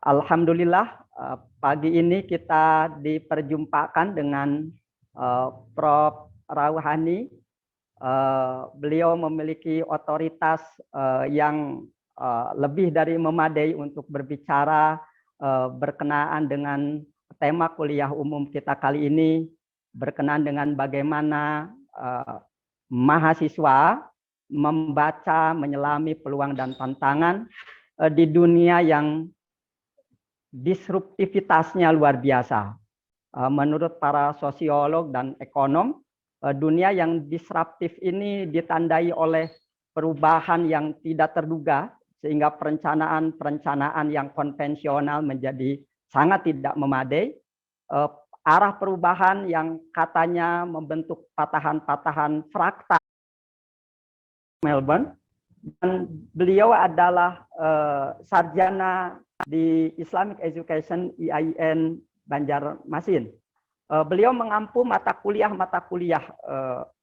Alhamdulillah pagi ini kita diperjumpakan dengan Prof. Rauhani. Beliau memiliki otoritas yang lebih dari memadai untuk berbicara berkenaan dengan tema kuliah umum kita kali ini, berkenaan dengan bagaimana mahasiswa membaca, menyelami peluang dan tantangan di dunia yang disruptivitasnya luar biasa. Menurut para sosiolog dan ekonom, dunia yang disruptif ini ditandai oleh perubahan yang tidak terduga, sehingga perencanaan yang konvensional menjadi sangat tidak memadai. Arah perubahan yang katanya membentuk patahan-patahan fraktal Melbourne, dan beliau adalah sarjana di Islamic Education IAIN Banjarmasin. Beliau mengampu mata kuliah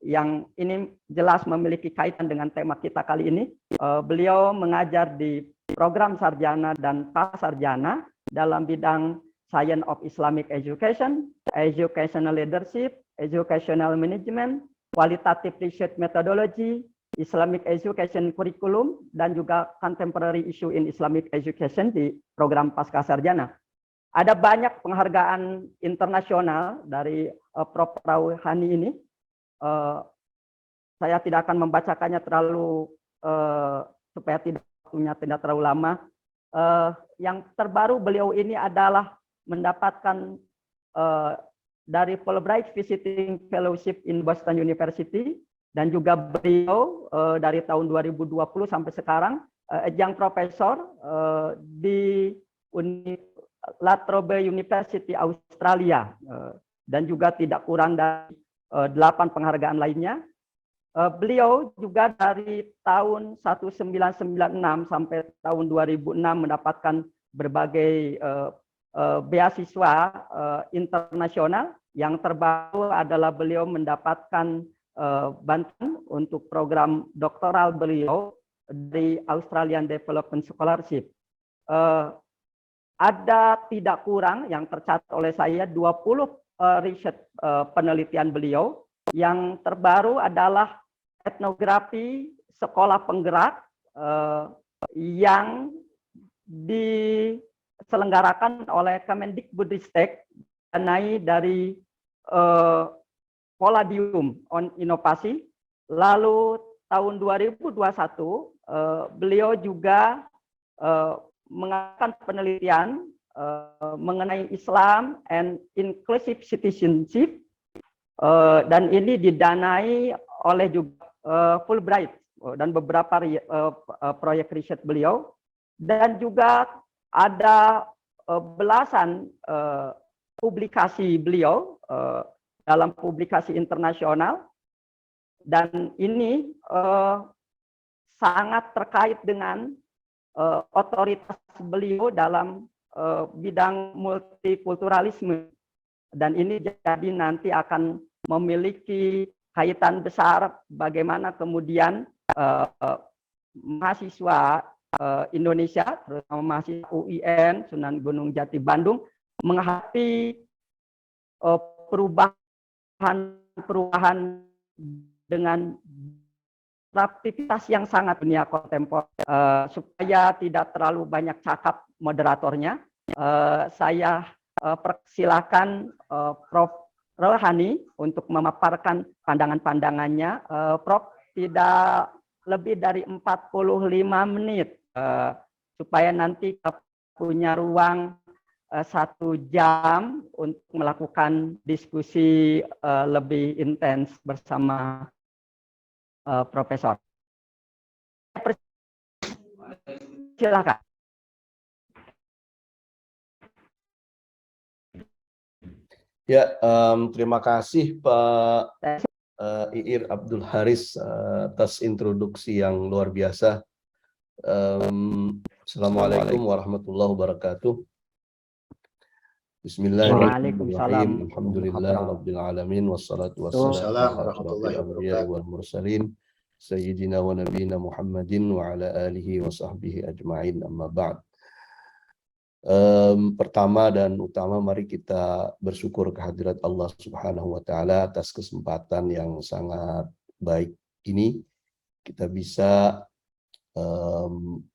yang ini jelas memiliki kaitan dengan tema kita kali ini. Beliau mengajar di program sarjana dan prasarjana dalam bidang Science of Islamic Education, Educational Leadership, Educational Management, Qualitative Research Methodology, Islamic Education Curriculum, dan juga Contemporary Issue in Islamic Education di program Pascasarjana. Ada banyak penghargaan internasional dari Prof. Rauhani ini. Saya tidak akan membacakannya terlalu supaya waktunya tidak terlalu lama. Yang terbaru beliau ini adalah mendapatkan dari Fulbright Visiting Fellowship in Boston University, dan juga beliau dari tahun 2020 sampai sekarang adjunct profesor di La Trobe University Australia, dan juga tidak kurang dari 8 penghargaan lainnya. Beliau juga dari tahun 1996 sampai tahun 2006 mendapatkan berbagai beasiswa internasional. Yang terbaru adalah beliau mendapatkan bantuan untuk program doktoral beliau di Australian Development Scholarship. Ada tidak kurang yang tercatat oleh saya 20 riset penelitian beliau. Yang terbaru adalah etnografi sekolah penggerak yang diselenggarakan oleh Kemendikbudristek danai dari Palladium on Inovasi. Lalu tahun 2021 beliau juga mengadakan penelitian mengenai Islam and Inclusive Citizenship, dan ini didanai oleh juga Fulbright dan beberapa proyek riset beliau, dan juga ada belasan publikasi beliau dalam publikasi internasional, dan ini sangat terkait dengan otoritas beliau dalam bidang multikulturalisme, dan ini jadi nanti akan memiliki kaitan besar bagaimana kemudian mahasiswa Indonesia, terutama mahasiswa UIN Sunan Gunung Jati Bandung, menghadapi perubahan dengan aktivitas yang sangat dunia kontemporer. Supaya tidak terlalu banyak cakap moderatornya, saya persilakan Prof. Rauhani untuk memaparkan pandangan-pandangannya. Prof, tidak lebih dari 45 menit, supaya nanti kita punya ruang 1 jam untuk melakukan diskusi lebih intens bersama Profesor. Silakan. Ya, terima kasih Pak Iir Abdul Haris atas introduksi yang luar biasa. Assalamualaikum warahmatullahi wabarakatuh. Bismillahirrahmanirrahim. Alhamdulillahirabbil alamin wassalatu wassalamu ala asyrofil anbiya'i wal mursalin sayyidina wa nabiyina Muhammadin wa ala alihi wa sahbihi ajma'in, amma ba'd. Pertama dan utama, mari kita bersyukur kehadirat Allah Subhanahu wa Ta'ala atas kesempatan yang sangat baik ini. Kita bisa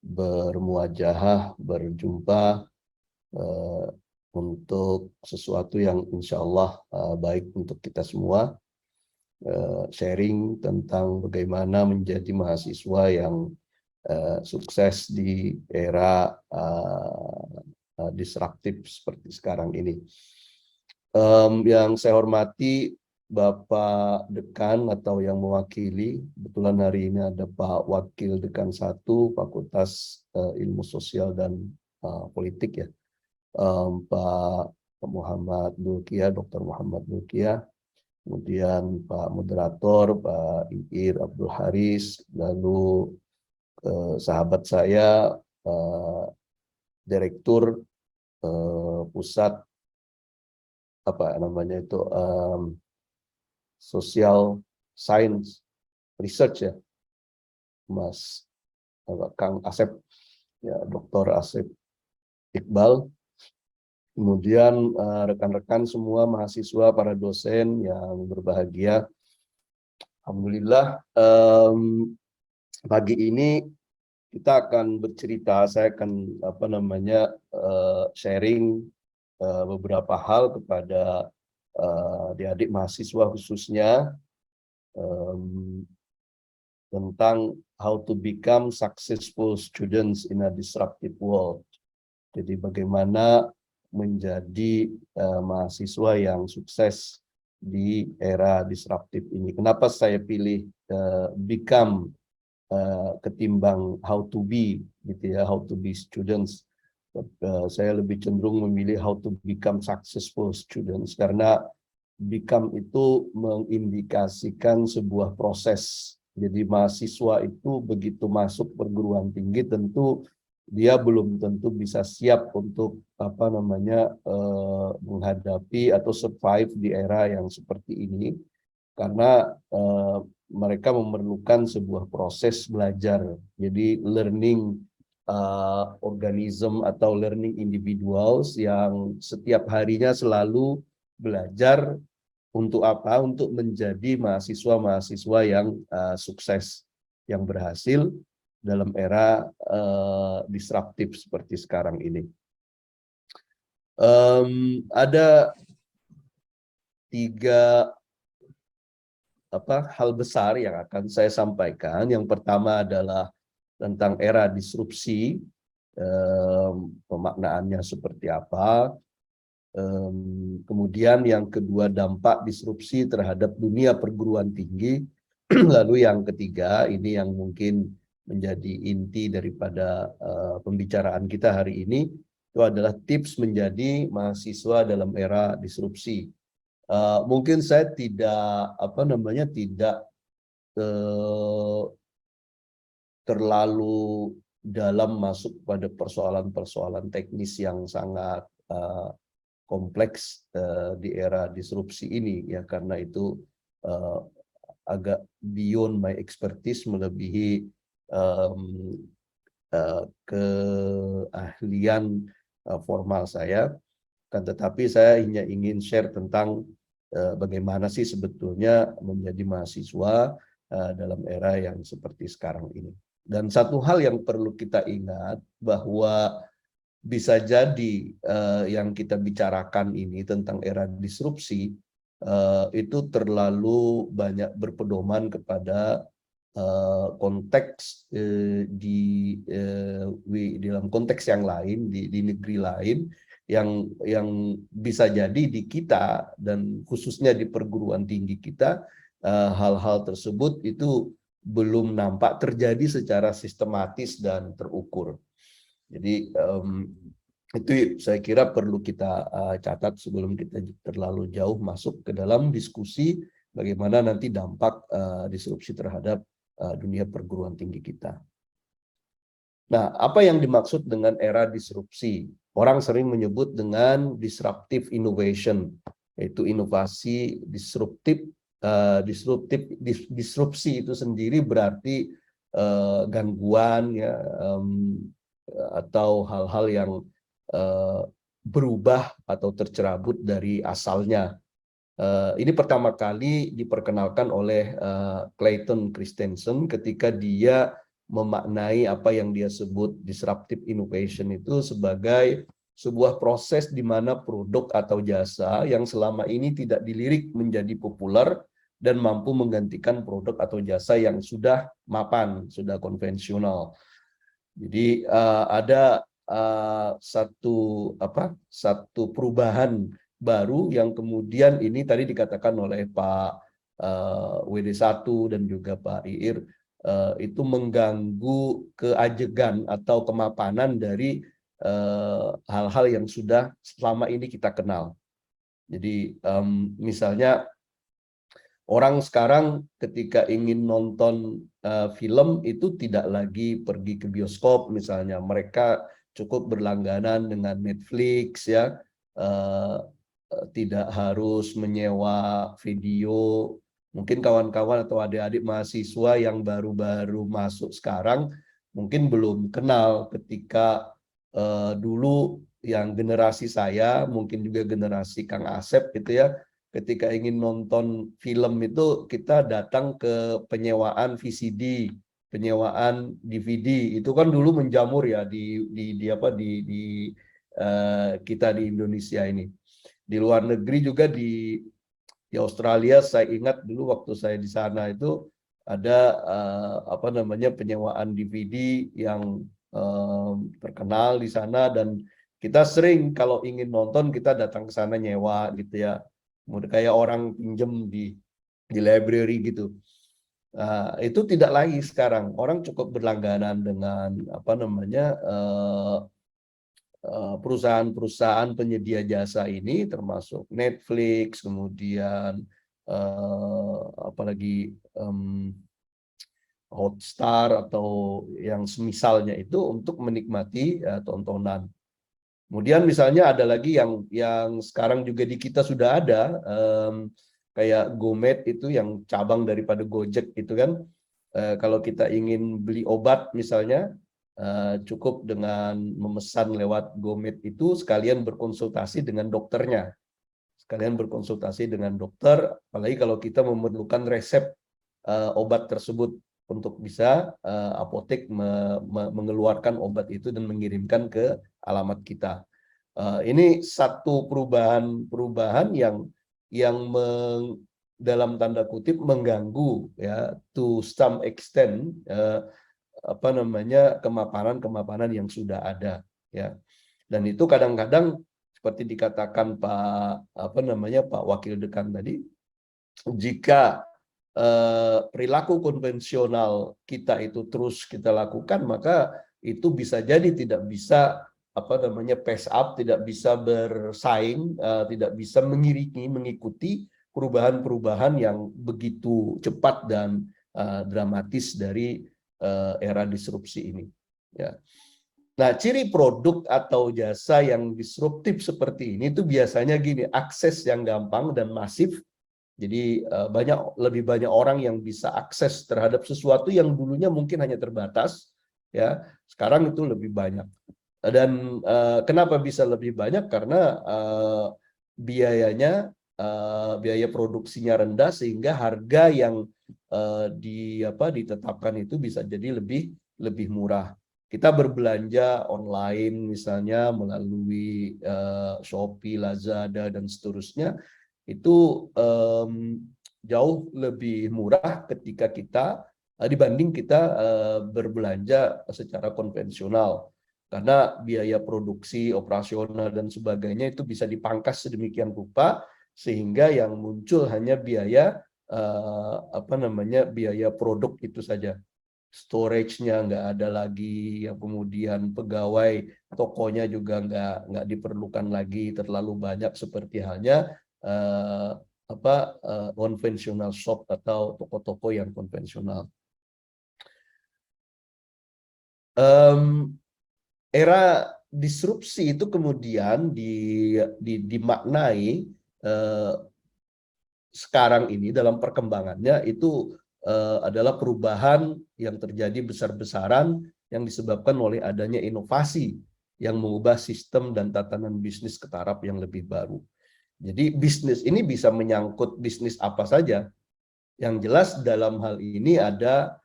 bermuajahah, berjumpa untuk sesuatu yang insya Allah baik untuk kita semua. Sharing tentang bagaimana menjadi mahasiswa yang sukses di era disruptif seperti sekarang ini. Yang saya hormati Bapak Dekan atau yang mewakili, kebetulan hari ini ada Pak Wakil Dekan 1 Fakultas Ilmu Sosial dan Politik ya, Pak Muhammad Dulkia, Dr. Muhammad Dulkia, kemudian Pak Moderator, Pak Ir Abdul Haris, lalu sahabat saya, Direktur Pusat Social Science Research ya, Mas Kang Asep, ya, Dr. Asep Iqbal. Kemudian rekan-rekan semua mahasiswa, para dosen yang berbahagia. Alhamdulillah, pagi ini kita akan bercerita, saya akan sharing beberapa hal kepada adik-adik mahasiswa khususnya tentang how to become successful students in a disruptive world. Jadi bagaimana menjadi mahasiswa yang sukses di era disruptif ini. Kenapa saya pilih become ketimbang how to be, gitu ya, how to be students. Saya lebih cenderung memilih how to become successful students karena become itu mengindikasikan sebuah proses. Jadi mahasiswa itu begitu masuk perguruan tinggi tentu dia belum tentu bisa siap untuk menghadapi atau survive di era yang seperti ini, karena mereka memerlukan sebuah proses belajar. Jadi learning organism atau learning individuals yang setiap harinya selalu belajar untuk apa? Untuk menjadi mahasiswa-mahasiswa yang sukses, yang berhasil dalam era disruptif seperti sekarang ini. Ada 3 hal besar yang akan saya sampaikan. Yang pertama adalah tentang era disrupsi, pemaknaannya seperti apa. Kemudian yang kedua, dampak disrupsi terhadap dunia perguruan tinggi. Lalu yang ketiga, ini yang mungkin menjadi inti daripada pembicaraan kita hari ini, itu adalah tips menjadi mahasiswa dalam era disrupsi. Mungkin saya tidak terlalu dalam masuk pada persoalan-persoalan teknis yang sangat kompleks di era disrupsi ini ya, karena itu agak beyond my expertise, melebihi keahlian formal saya. Kan tetapi saya hanya ingin share tentang bagaimana sih sebetulnya menjadi mahasiswa dalam era yang seperti sekarang ini. Dan satu hal yang perlu kita ingat, bahwa bisa jadi yang kita bicarakan ini tentang era disrupsi itu terlalu banyak berpedoman kepada konteks dalam konteks yang lain, di negeri lain, yang bisa jadi di kita dan khususnya di perguruan tinggi kita, hal-hal tersebut itu belum nampak terjadi secara sistematis dan terukur. Jadi itu saya kira perlu kita catat sebelum kita terlalu jauh masuk ke dalam diskusi bagaimana nanti dampak disrupsi terhadap dunia perguruan tinggi kita. Nah, apa yang dimaksud dengan era disrupsi? Orang sering menyebut dengan disruptive innovation, yaitu inovasi disruptif. Disrupsi itu sendiri berarti gangguan ya, atau hal-hal yang eh, berubah atau tercerabut dari asalnya. Ini pertama kali diperkenalkan oleh Clayton Christensen ketika dia memaknai apa yang dia sebut disruptive innovation itu sebagai sebuah proses di mana produk atau jasa yang selama ini tidak dilirik menjadi populer dan mampu menggantikan produk atau jasa yang sudah mapan, sudah konvensional. Jadi ada satu perubahan baru yang kemudian ini tadi dikatakan oleh Pak WD1 dan juga Pak Iir, itu mengganggu keajegan atau kemapanan dari hal-hal yang sudah selama ini kita kenal. Jadi misalnya orang sekarang ketika ingin nonton film itu tidak lagi pergi ke bioskop misalnya, mereka cukup berlangganan dengan Netflix ya, tidak harus menyewa video. Mungkin kawan-kawan atau adik-adik mahasiswa yang baru-baru masuk sekarang mungkin belum kenal ketika dulu yang generasi saya, mungkin juga generasi Kang Asep gitu ya, ketika ingin nonton film itu kita datang ke penyewaan VCD, penyewaan DVD. Itu kan dulu menjamur ya di kita di Indonesia ini. Di luar negeri juga di Australia saya ingat dulu waktu saya di sana itu ada penyewaan DVD yang terkenal di sana dan kita sering kalau ingin nonton kita datang ke sana nyewa gitu ya. Kayak orang pinjem di library gitu. Itu tidak lagi sekarang. Orang cukup berlangganan dengan perusahaan-perusahaan penyedia jasa ini, termasuk Netflix, kemudian apalagi Hotstar atau yang semisalnya itu untuk menikmati tontonan. Kemudian misalnya ada lagi yang sekarang juga di kita sudah ada, kayak GoMed itu yang cabang daripada Gojek itu kan. Kalau kita ingin beli obat misalnya, cukup dengan memesan lewat GoMed itu sekalian berkonsultasi dengan dokternya. Sekalian berkonsultasi dengan dokter, apalagi kalau kita memerlukan resep obat tersebut untuk bisa apotek mengeluarkan obat itu dan mengirimkan ke alamat kita. Ini satu perubahan yang dalam tanda kutip mengganggu ya to some extent kemapanan yang sudah ada ya. Dan itu kadang-kadang seperti dikatakan Pak Wakil Dekan tadi, jika perilaku konvensional kita itu terus kita lakukan, maka itu bisa jadi tidak bisa pace up, tidak bisa bersaing, tidak bisa mengikuti perubahan-perubahan yang begitu cepat dan dramatis dari era disrupsi ini. Ya. Nah, ciri produk atau jasa yang disruptif seperti ini itu biasanya gini, akses yang gampang dan masif. Jadi lebih banyak orang yang bisa akses terhadap sesuatu yang dulunya mungkin hanya terbatas, ya sekarang itu lebih banyak. Dan kenapa bisa lebih banyak? Karena biaya produksinya rendah sehingga harga yang ditetapkan itu bisa jadi lebih murah. Kita berbelanja online misalnya melalui Shopee, Lazada dan seterusnya. Itu jauh lebih murah ketika dibanding kita berbelanja secara konvensional, karena biaya produksi, operasional dan sebagainya itu bisa dipangkas sedemikian rupa sehingga yang muncul hanya biaya biaya produk itu saja. Storage-nya nggak ada lagi, yang kemudian pegawai tokonya juga nggak diperlukan lagi terlalu banyak seperti halnya konvensional shop atau toko-toko yang konvensional. Era disrupsi itu kemudian dimaknai sekarang ini dalam perkembangannya itu adalah perubahan yang terjadi besar-besaran yang disebabkan oleh adanya inovasi yang mengubah sistem dan tatanan bisnis ke taraf yang lebih baru. Jadi bisnis ini bisa menyangkut bisnis apa saja. Yang jelas dalam hal ini ada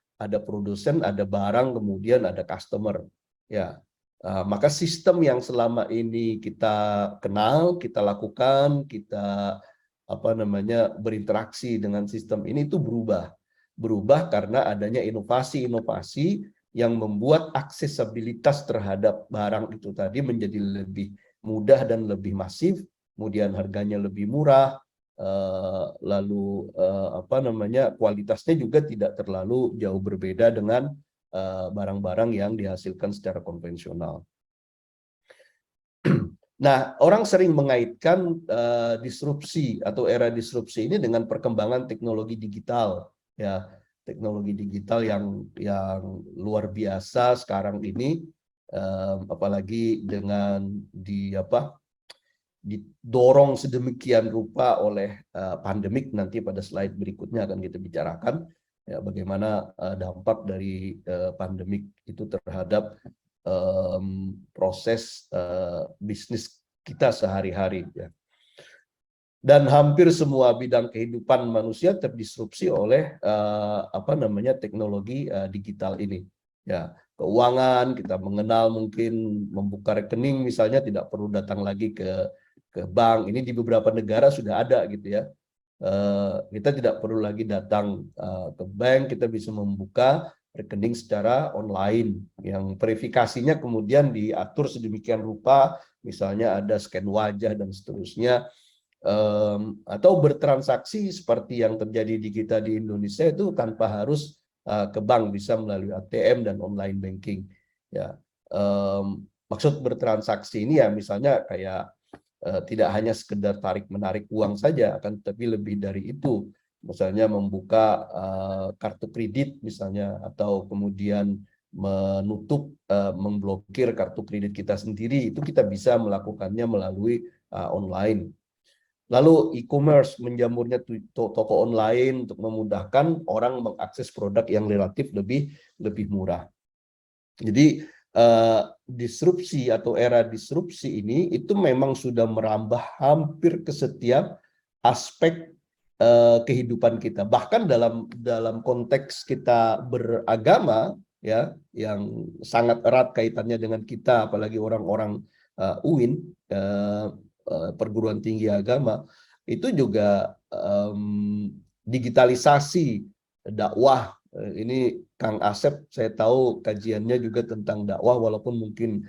produsen, ada barang, kemudian ada customer. Ya, maka sistem yang selama ini kita kenal, kita lakukan, kita berinteraksi dengan sistem ini itu berubah karena adanya inovasi-inovasi yang membuat aksesibilitas terhadap barang itu tadi menjadi lebih mudah dan lebih masif, kemudian harganya lebih murah, lalu kualitasnya juga tidak terlalu jauh berbeda dengan barang-barang yang dihasilkan secara konvensional. Nah, orang sering mengaitkan disrupsi atau era disrupsi ini dengan perkembangan teknologi digital, ya, teknologi digital yang luar biasa sekarang ini, apalagi dengan didorong sedemikian rupa oleh pandemik. Nanti pada slide berikutnya akan kita bicarakan ya bagaimana dampak dari pandemik itu terhadap proses bisnis kita sehari-hari ya. Dan hampir semua bidang kehidupan manusia terdisrupsi oleh teknologi digital ini. Ya, keuangan kita mengenal, mungkin membuka rekening misalnya tidak perlu datang lagi ke bank. Ini di beberapa negara sudah ada gitu ya. Kita tidak perlu lagi datang ke bank, kita bisa membuka rekening secara online yang verifikasinya kemudian diatur sedemikian rupa, misalnya ada scan wajah dan seterusnya, atau bertransaksi seperti yang terjadi di kita di Indonesia itu tanpa harus ke bank, bisa melalui ATM dan online banking ya. Maksud bertransaksi ini ya misalnya kayak tidak hanya sekedar tarik menarik uang saja, akan tetapi lebih dari itu, misalnya membuka kartu kredit misalnya, atau kemudian menutup, memblokir kartu kredit kita sendiri, itu kita bisa melakukannya melalui online. Lalu e-commerce, menjamurnya toko online untuk memudahkan orang mengakses produk yang relatif lebih murah. Jadi disrupsi atau era disrupsi ini itu memang sudah merambah hampir ke setiap aspek kehidupan kita. Bahkan dalam konteks kita beragama ya, yang sangat erat kaitannya dengan kita, apalagi orang-orang UIN, perguruan tinggi agama, itu juga digitalisasi dakwah. Ini Kang Asep, saya tahu kajiannya juga tentang dakwah, walaupun mungkin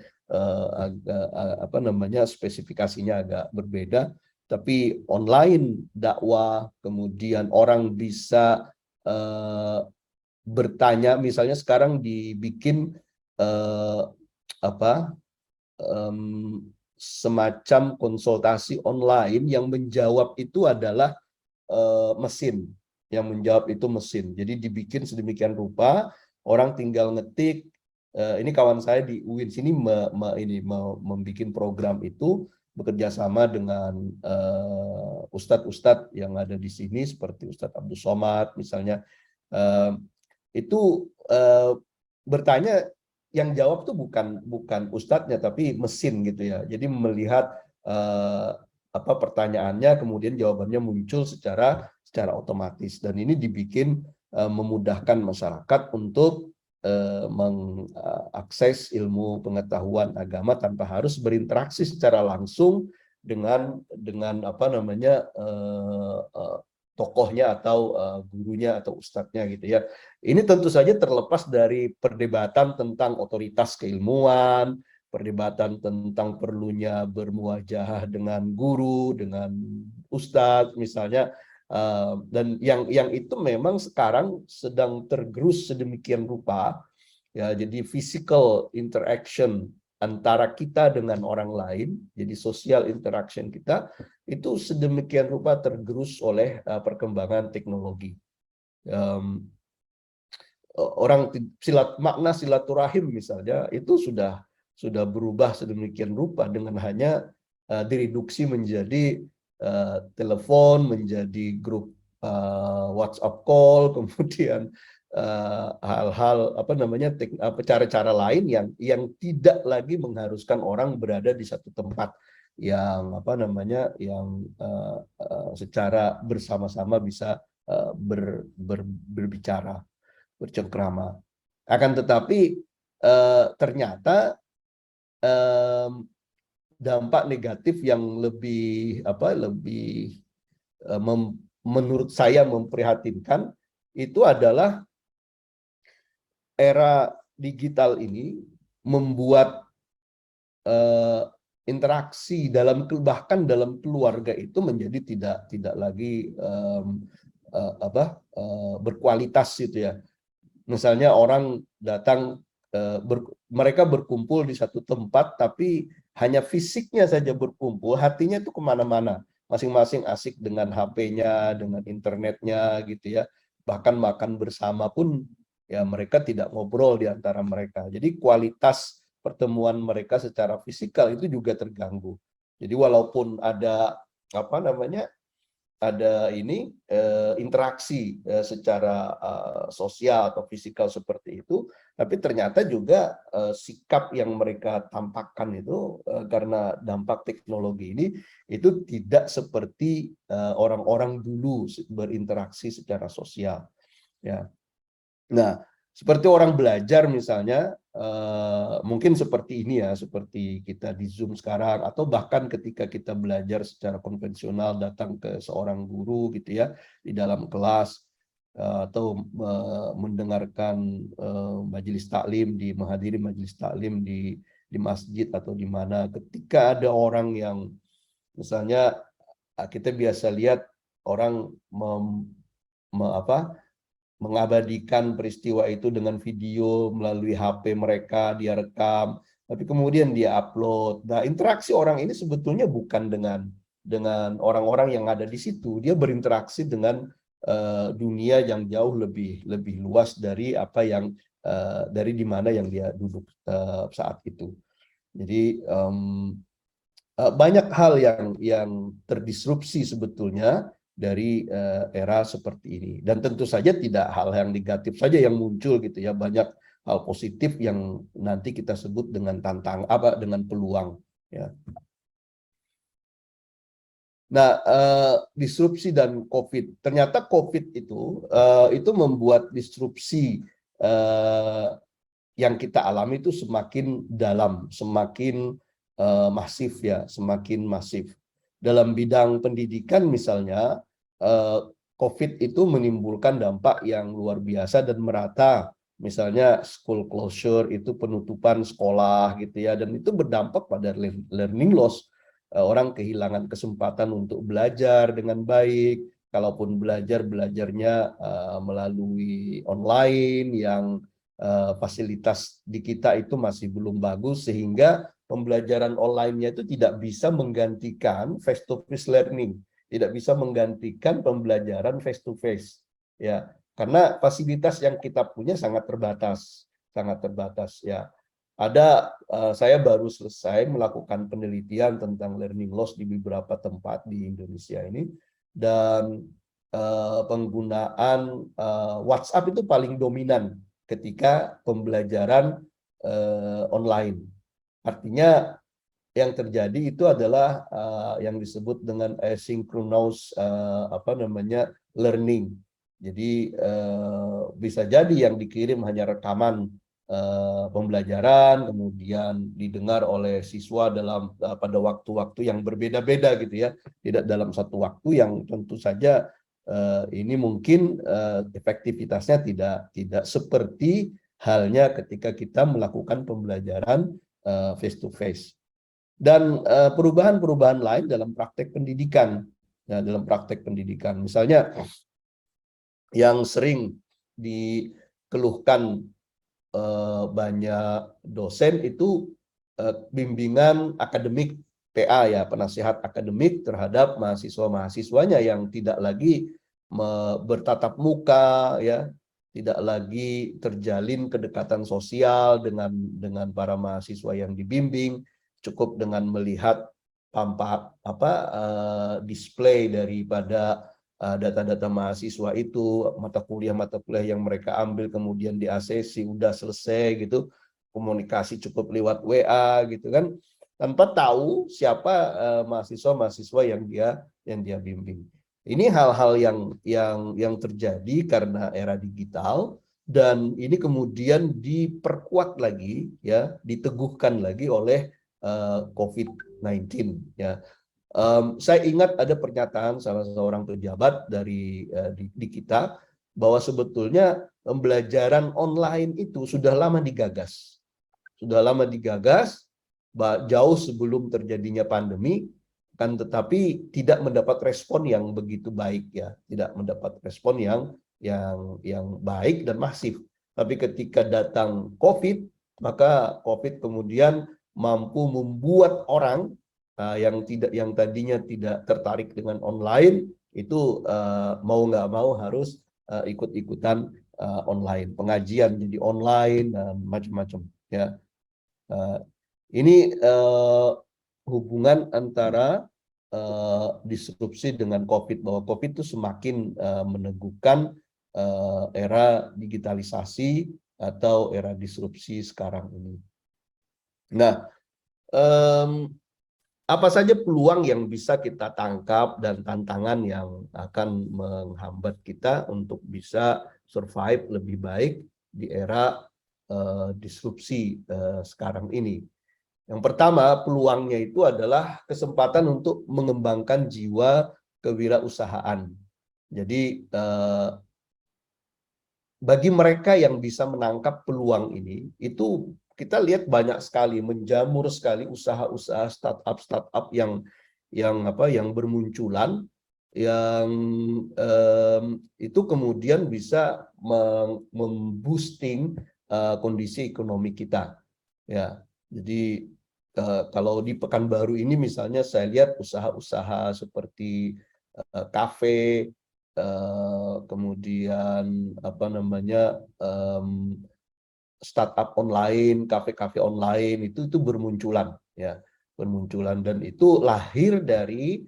spesifikasinya agak berbeda, tapi online dakwah, kemudian orang bisa bertanya, misalnya sekarang dibikin semacam konsultasi online, yang menjawab itu adalah mesin. Yang menjawab itu mesin. Jadi dibikin sedemikian rupa, orang tinggal ngetik. Ini kawan saya di UIN sini membuat program itu, bekerja sama dengan ustadz-ustadz yang ada di sini, seperti Ustadz Abdul Somad misalnya. Itu bertanya, yang jawab tuh bukan ustadznya tapi mesin gitu ya. Jadi melihat pertanyaannya, kemudian jawabannya muncul secara otomatis, dan ini dibikin memudahkan masyarakat untuk mengakses ilmu pengetahuan agama tanpa harus berinteraksi secara langsung dengan tokohnya atau gurunya atau ustadznya gitu ya. Ini tentu saja terlepas dari perdebatan tentang otoritas keilmuan, perdebatan tentang perlunya bermuajahah dengan guru, dengan ustadz misalnya, dan yang itu memang sekarang sedang tergerus sedemikian rupa ya. Jadi physical interaction antara kita dengan orang lain, jadi social interaction kita itu sedemikian rupa tergerus oleh perkembangan teknologi. Orang makna silaturahim misalnya itu sudah berubah sedemikian rupa dengan hanya direduksi menjadi telepon, menjadi grup WhatsApp call, kemudian hal-hal apa namanya cara-cara lain yang tidak lagi mengharuskan orang berada di satu tempat yang apa namanya secara bersama-sama bisa berbicara, bercengkrama. Akan tetapi ternyata dampak negatif yang lebih menurut saya memprihatinkan itu adalah era digital ini membuat interaksi bahkan dalam keluarga itu menjadi tidak lagi berkualitas gitu ya. Misalnya orang datang, mereka berkumpul di satu tempat, tapi hanya fisiknya saja berkumpul, hatinya itu kemana-mana. Masing-masing asik dengan HP-nya, dengan internetnya gitu ya. Bahkan makan bersama pun ya mereka tidak ngobrol di antara mereka. Jadi kualitas pertemuan mereka secara fisikal itu juga terganggu. Jadi walaupun ada apa namanya interaksi secara sosial atau fisikal seperti itu, tapi ternyata juga sikap yang mereka tampakkan itu karena dampak teknologi ini itu tidak seperti orang-orang dulu berinteraksi secara sosial. Ya. Nah, seperti orang belajar misalnya, mungkin seperti ini ya, seperti kita di Zoom sekarang, atau bahkan ketika kita belajar secara konvensional datang ke seorang guru gitu ya, di dalam kelas, atau mendengarkan majelis taklim, menghadiri majelis taklim di masjid atau di mana, ketika ada orang yang misalnya kita biasa lihat orang mengabadikan peristiwa itu dengan video melalui HP mereka, dia rekam, tapi kemudian dia upload. Nah, interaksi orang ini sebetulnya bukan dengan orang-orang yang ada di situ. Dia berinteraksi dengan dunia yang jauh lebih luas dari apa yang dari di mana yang dia duduk saat itu. Jadi banyak hal yang terdisrupsi sebetulnya dari era seperti ini, dan tentu saja tidak hal yang negatif saja yang muncul gitu ya, banyak hal positif yang nanti kita sebut dengan dengan peluang ya. Nah, disrupsi dan COVID, ternyata COVID itu membuat disrupsi yang kita alami itu semakin dalam, semakin masif ya, semakin masif. Dalam bidang pendidikan misalnya, COVID itu menimbulkan dampak yang luar biasa dan merata. Misalnya school closure, itu penutupan sekolah gitu ya, dan itu berdampak pada learning loss. Orang kehilangan kesempatan untuk belajar dengan baik. Kalaupun belajarnya melalui online yang fasilitas di kita itu masih belum bagus, sehingga pembelajaran online-nya itu tidak bisa menggantikan face-to-face learning, tidak bisa menggantikan pembelajaran face-to-face, ya, karena fasilitas yang kita punya sangat terbatas, ya. Saya baru selesai melakukan penelitian tentang learning loss di beberapa tempat di Indonesia ini, dan penggunaan WhatsApp itu paling dominan ketika pembelajaran online. Artinya yang terjadi itu adalah yang disebut dengan asynchronous learning. Jadi bisa jadi yang dikirim hanya rekaman pembelajaran, kemudian didengar oleh siswa pada waktu-waktu yang berbeda-beda gitu ya, tidak dalam satu waktu yang tentu saja ini mungkin efektivitasnya tidak seperti halnya ketika kita melakukan pembelajaran face to face. Dan perubahan-perubahan lain dalam praktek pendidikan, ya, dalam praktek pendidikan misalnya yang sering dikeluhkan banyak dosen itu bimbingan akademik, PA ya, penasihat akademik terhadap mahasiswa-mahasiswanya yang tidak lagi bertatap muka ya, tidak lagi terjalin kedekatan sosial dengan para mahasiswa yang dibimbing, cukup dengan melihat display daripada data-data mahasiswa itu, mata kuliah yang mereka ambil kemudian di ACC udah selesai gitu, komunikasi cukup lewat WA gitu kan, tanpa tahu siapa mahasiswa-mahasiswa yang dia bimbing. Ini hal-hal yang terjadi karena era digital, dan ini kemudian diperkuat lagi ya, diteguhkan lagi oleh COVID-19 ya. Saya ingat ada pernyataan salah seorang pejabat di kita bahwa sebetulnya pembelajaran online itu sudah lama digagas. Sudah lama digagas jauh sebelum terjadinya pandemi, kan, tetapi tidak mendapat respon yang begitu baik ya, tidak mendapat respon yang baik dan masif. Tapi ketika datang COVID, maka COVID kemudian mampu membuat orang yang tadinya tidak tertarik dengan online itu mau nggak mau harus ikut-ikutan online, pengajian jadi online dan macam-macam ya. Ini hubungan antara disrupsi dengan COVID, bahwa COVID itu semakin meneguhkan era digitalisasi atau era disrupsi sekarang ini. Nah, apa saja peluang yang bisa kita tangkap dan tantangan yang akan menghambat kita untuk bisa survive lebih baik di era disrupsi sekarang ini? Yang pertama, peluangnya itu adalah kesempatan untuk mengembangkan jiwa kewirausahaan. Jadi bagi mereka yang bisa menangkap peluang ini, itu kita lihat banyak sekali, menjamur sekali usaha-usaha startup yang bermunculan, yang itu kemudian bisa memboosting kondisi ekonomi kita. Ya, jadi kalau di Pekanbaru ini misalnya saya lihat usaha-usaha seperti kafe, kemudian startup online, kafe-kafe online itu bermunculan ya, bermunculan, dan itu lahir dari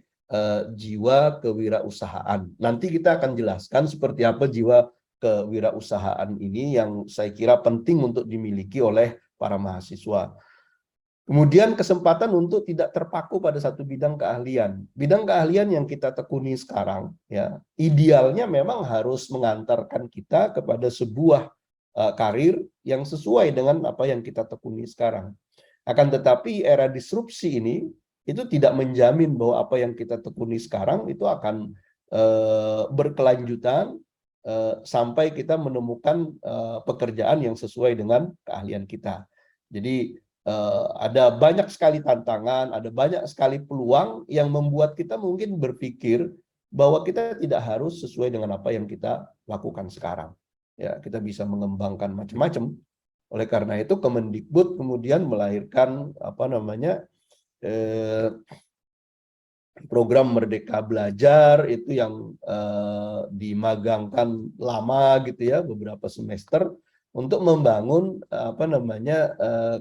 jiwa kewirausahaan. Nanti kita akan jelaskan seperti apa jiwa kewirausahaan ini yang saya kira penting untuk dimiliki oleh para mahasiswa. Kemudian kesempatan untuk tidak terpaku pada satu bidang keahlian. Bidang keahlian yang kita tekuni sekarang, ya, idealnya memang harus mengantarkan kita kepada sebuah karir yang sesuai dengan apa yang kita tekuni sekarang. Akan tetapi era disrupsi ini itu tidak menjamin bahwa apa yang kita tekuni sekarang itu akan berkelanjutan sampai kita menemukan pekerjaan yang sesuai dengan keahlian kita. Jadi ada banyak sekali tantangan, ada banyak sekali peluang yang membuat kita mungkin berpikir bahwa kita tidak harus sesuai dengan apa yang kita lakukan sekarang. Ya, kita bisa mengembangkan macam-macam. Oleh karena itu Kemendikbud kemudian melahirkan program Merdeka Belajar itu yang dimagangkan lama gitu ya, beberapa semester, untuk membangun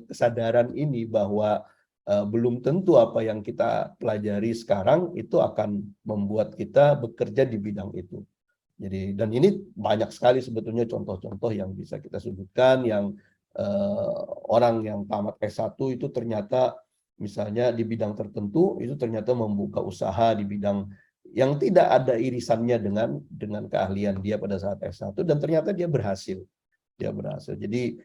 kesadaran ini bahwa belum tentu apa yang kita pelajari sekarang itu akan membuat kita bekerja di bidang itu. Jadi, dan ini banyak sekali sebetulnya contoh-contoh yang bisa kita sebutkan, yang orang yang tamat S1 itu ternyata misalnya di bidang tertentu itu ternyata membuka usaha di bidang yang tidak ada irisannya dengan keahlian dia pada saat S1, dan ternyata dia berhasil. Jadi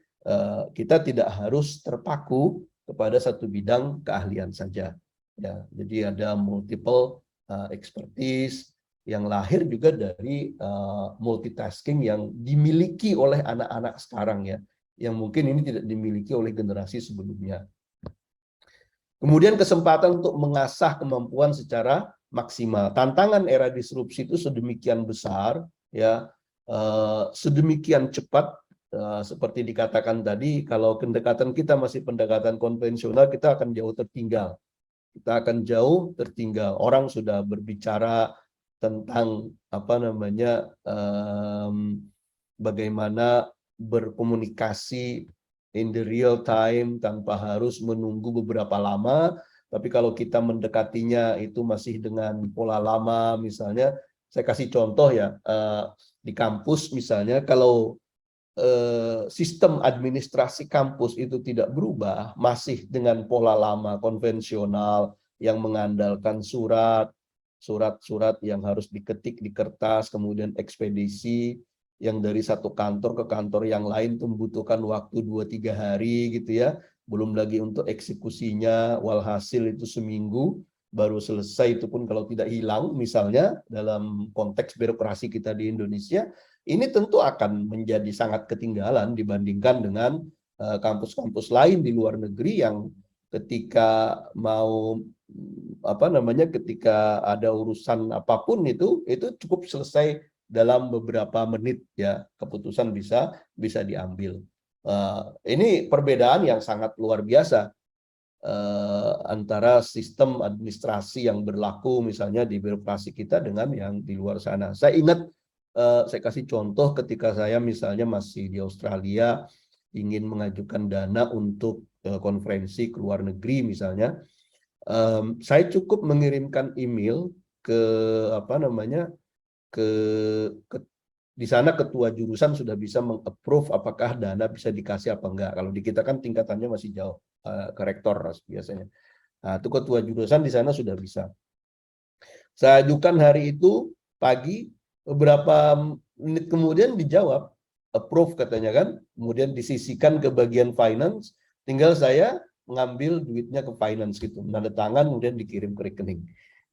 kita tidak harus terpaku kepada satu bidang keahlian saja. Ya, jadi ada multiple expertise yang lahir juga dari multitasking yang dimiliki oleh anak-anak sekarang ya, yang mungkin ini tidak dimiliki oleh generasi sebelumnya. Kemudian kesempatan untuk mengasah kemampuan secara maksimal. Tantangan era disrupsi itu sedemikian besar ya, sedemikian cepat. Seperti dikatakan tadi, kalau pendekatan kita masih pendekatan konvensional, kita akan jauh tertinggal. Orang sudah berbicara tentang bagaimana berkomunikasi in the real time tanpa harus menunggu beberapa lama. Tapi kalau kita mendekatinya itu masih dengan pola lama, misalnya Saya kasih contoh ya, di kampus misalnya kalau sistem administrasi kampus itu tidak berubah, masih dengan pola lama konvensional yang mengandalkan surat-surat yang harus diketik di kertas, kemudian ekspedisi yang dari satu kantor ke kantor yang lain itu membutuhkan waktu 2-3 hari gitu ya. Belum lagi untuk eksekusinya, walhasil itu seminggu baru selesai, itu pun kalau tidak hilang misalnya dalam konteks birokrasi kita di Indonesia. Ini tentu akan menjadi sangat ketinggalan dibandingkan dengan kampus-kampus lain di luar negeri yang ketika mau ketika ada urusan apapun itu cukup selesai dalam beberapa menit ya, keputusan bisa diambil. Ini perbedaan yang sangat luar biasa antara sistem administrasi yang berlaku misalnya di birokrasi kita dengan yang di luar sana. Saya ingat, saya kasih contoh ketika saya misalnya masih di Australia ingin mengajukan dana untuk konferensi ke luar negeri misalnya, saya cukup mengirimkan email ke ke, ke di sana ketua jurusan sudah bisa meng-approve apakah dana bisa dikasih apa enggak. Kalau di kita kan tingkatannya masih jauh ke rektor biasanya. Nah, itu ketua jurusan di sana sudah bisa. Saya ajukan hari itu pagi, beberapa menit kemudian dijawab, approve katanya kan, kemudian disisikan ke bagian finance, tinggal saya mengambil duitnya ke finance gitu, tanda tangan kemudian dikirim ke rekening.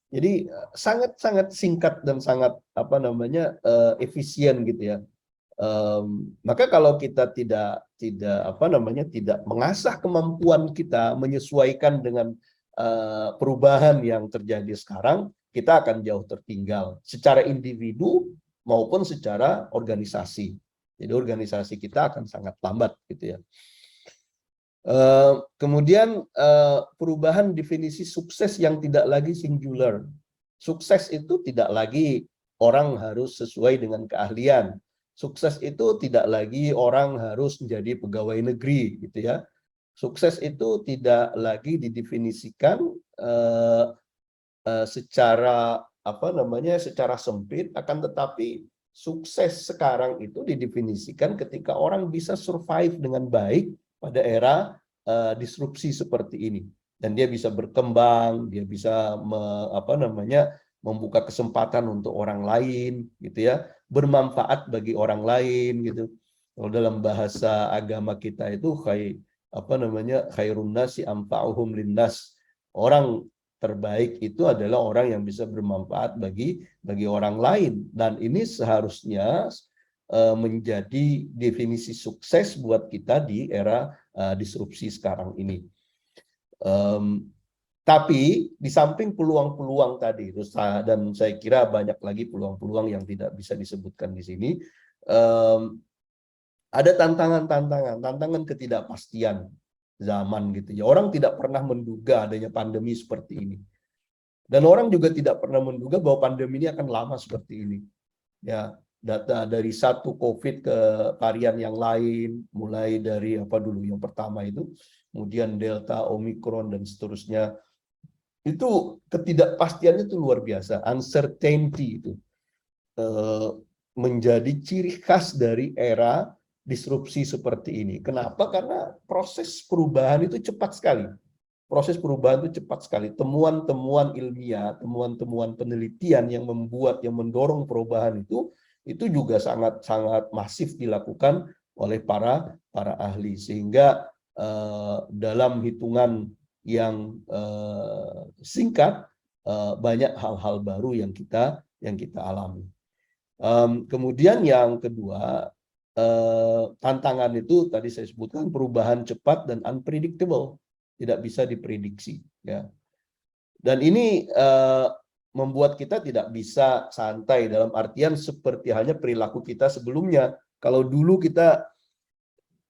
Jadi sangat-sangat singkat dan sangat efisien gitu ya. Maka kalau kita tidak mengasah kemampuan kita menyesuaikan dengan perubahan yang terjadi sekarang, kita akan jauh tertinggal secara individu maupun secara organisasi. Jadi organisasi kita akan sangat lambat gitu ya. Kemudian perubahan definisi sukses yang tidak lagi singular. Sukses itu tidak lagi orang harus sesuai dengan keahlian. Sukses itu tidak lagi orang harus menjadi pegawai negeri gitu ya. Sukses itu tidak lagi didefinisikan secara secara sempit, akan tetapi sukses sekarang itu didefinisikan ketika orang bisa survive dengan baik pada era disrupsi seperti ini, dan dia bisa berkembang, dia bisa membuka kesempatan untuk orang lain gitu ya, bermanfaat bagi orang lain gitu. Kalau dalam bahasa agama kita itu khairun nasi anfa'uhum linnas. Orang terbaik itu adalah orang yang bisa bermanfaat bagi orang lain, dan ini seharusnya menjadi definisi sukses buat kita di era disrupsi sekarang ini. Tapi di samping peluang-peluang tadi, dan saya kira banyak lagi peluang-peluang yang tidak bisa disebutkan di sini, ada tantangan ketidakpastian zaman gitu ya. Orang tidak pernah menduga adanya pandemi seperti ini. Dan orang juga tidak pernah menduga bahwa pandemi ini akan lama seperti ini. Ya, data dari satu COVID ke varian yang lain, mulai dari apa dulu yang pertama itu, kemudian Delta, Omicron dan seterusnya. Itu ketidakpastiannya itu luar biasa, uncertainty itu menjadi ciri khas dari era disrupsi seperti ini. Kenapa? Karena proses perubahan itu cepat sekali. Proses perubahan itu cepat sekali. Temuan-temuan ilmiah, temuan-temuan penelitian yang mendorong perubahan itu juga sangat masif dilakukan oleh para ahli, sehingga dalam hitungan yang singkat banyak hal-hal baru yang kita alami. Kemudian yang kedua, tantangan itu tadi saya sebutkan perubahan cepat dan unpredictable, tidak bisa diprediksi ya. Dan ini membuat kita tidak bisa santai, dalam artian seperti halnya perilaku kita sebelumnya. Kalau dulu kita